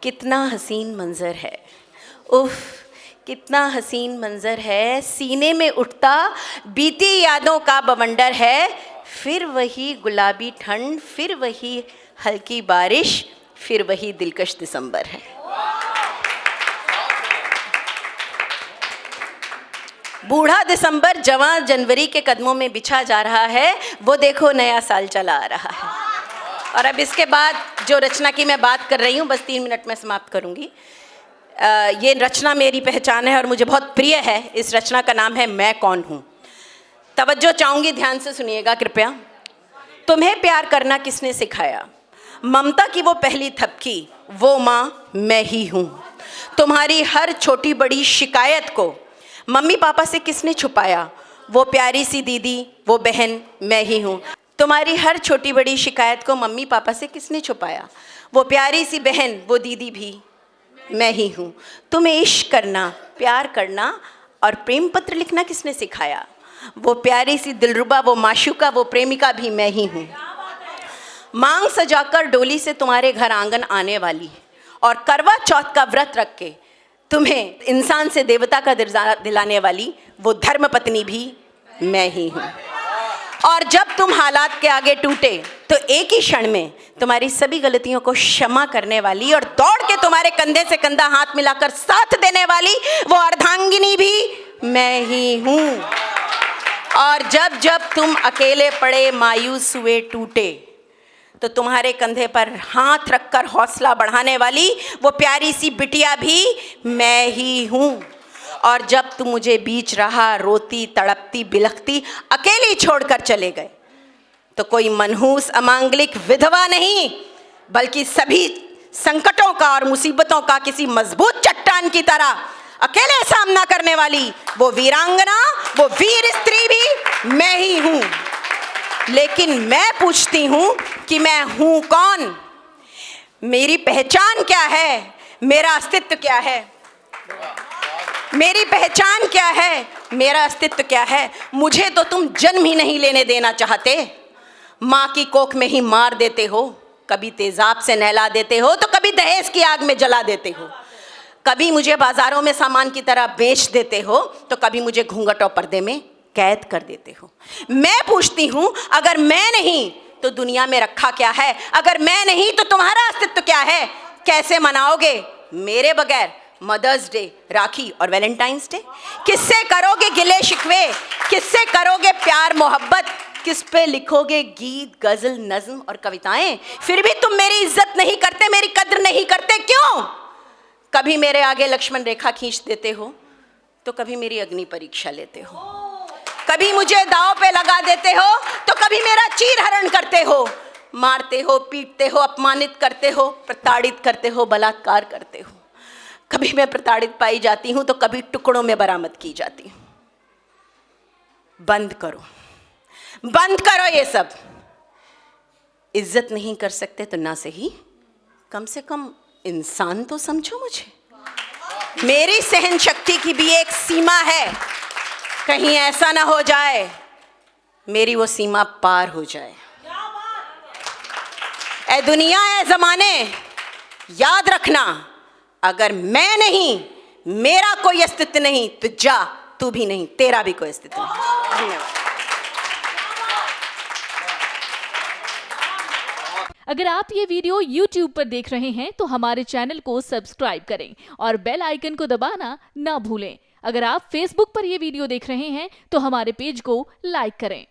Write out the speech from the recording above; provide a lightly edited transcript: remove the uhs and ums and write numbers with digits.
कितना हसीन मंजर है, उफ कितना हसीन मंजर है, सीने में उठता बीती यादों का बवंडर है। फिर वही गुलाबी ठंड, फिर वही हल्की बारिश, फिर वही दिलकश दिसंबर है। बूढ़ा दिसंबर जवां जनवरी के कदमों में बिछा जा रहा है, वो देखो नया साल चला आ रहा है। और अब इसके बाद जो रचना की मैं बात कर रही हूँ, बस 3 मिनट में समाप्त करूँगी। ये रचना मेरी पहचान है और मुझे बहुत प्रिय है। इस रचना का नाम है मैं कौन हूँ। तवज्जो चाहूँगी, ध्यान से सुनिएगा कृपया। तुम्हें प्यार करना किसने सिखाया? ममता की वो पहली थपकी, वो माँ मैं ही हूँ। तुम्हारी हर छोटी बड़ी शिकायत को मम्मी पापा से किसने छुपाया? वो प्यारी सी दीदी, वो बहन मैं ही हूँ। तुम्हारी हर छोटी बड़ी शिकायत को मम्मी पापा से किसने छुपाया? वो प्यारी सी बहन, वो दीदी भी मैं ही हूँ। तुम्हें इश्क करना, प्यार करना और प्रेम पत्र लिखना किसने सिखाया? वो प्यारी सी दिलरुबा, वो माशूका, वो प्रेमिका भी मैं ही हूँ। मांग सजाकर डोली से तुम्हारे घर आंगन आने वाली और करवा चौथ का व्रत रख के तुम्हें इंसान से देवता का दर्जा दिलाने वाली वो धर्म पत्नी भी मैं ही हूँ। और जब तुम हालात के आगे टूटे तो एक ही क्षण में तुम्हारी सभी गलतियों को क्षमा करने वाली और दौड़ के तुम्हारे कंधे से कंधा हाथ मिलाकर साथ देने वाली वो अर्धांगिनी भी मैं ही हूँ। और जब जब तुम अकेले पड़े, मायूस हुए, टूटे, तो तुम्हारे कंधे पर हाथ रखकर हौसला बढ़ाने वाली वो प्यारी सी बिटिया भी मैं ही हूँ। और जब तुम मुझे बीच राह रोती तड़पती बिलखती अकेली छोड़कर चले गए, तो कोई मनहूस अमांगलिक विधवा नहीं, बल्कि सभी संकटों का और मुसीबतों का किसी मजबूत चट्टान की तरह अकेले सामना करने वाली वो वीरांगना, वो वीर स्त्री भी मैं ही हूँ। लेकिन मैं पूछती हूँ कि मैं हूँ कौन? मेरी पहचान क्या है? मेरा अस्तित्व क्या है? मेरी पहचान क्या है? मेरा अस्तित्व क्या है? मुझे तो तुम जन्म ही नहीं लेने देना चाहते। माँ की कोख में ही मार देते हो, कभी तेजाब से नहला देते हो तो कभी दहेज की आग में जला देते हो, कभी मुझे बाजारों में सामान की तरह बेच देते हो तो कभी मुझे घूंघट और पर्दे में कैद कर देते हो। मैं पूछती हूँ, अगर मैं नहीं तो दुनिया में रखा क्या है? अगर मैं नहीं तो तुम्हारा अस्तित्व क्या है? कैसे मनाओगे मेरे बगैर मदर्स डे, राखी और वैलेंटाइंस डे? किससे करोगे गिले शिकवे? किससे करोगे प्यार मोहब्बत? किस पे लिखोगे गीत गजल नज्म और कविताएं? फिर भी तुम मेरी इज्जत नहीं करते, मेरी कद्र नहीं करते, क्यों? कभी मेरे आगे लक्ष्मण रेखा खींच देते हो तो कभी मेरी अग्नि परीक्षा लेते हो, कभी मुझे दांव पे लगा देते हो तो कभी मेरा चीर हरण करते हो, मारते हो, पीटते हो, अपमानित करते हो, प्रताड़ित करते हो, बलात्कार करते हो। कभी मैं प्रताड़ित पाई जाती हूँ तो कभी टुकड़ों में बरामद की जाती हूँ। बंद करो, बंद करो ये सब। इज्जत नहीं कर सकते तो ना सही, कम से कम इंसान तो समझो मुझे। मेरी सहन शक्ति की भी एक सीमा है, कहीं ऐसा ना हो जाए मेरी वो सीमा पार हो जाए। ए दुनिया, ए जमाने, याद रखना, अगर मैं नहीं, मेरा कोई अस्तित्व नहीं, तो जा, तू भी नहीं, तेरा भी कोई अस्तित्व नहीं। धन्यवाद। अगर आप ये वीडियो YouTube पर देख रहे हैं तो हमारे चैनल को सब्सक्राइब करें और बेल आइकन को दबाना ना भूलें। अगर आप Facebook पर ये वीडियो देख रहे हैं तो हमारे पेज को लाइक करें।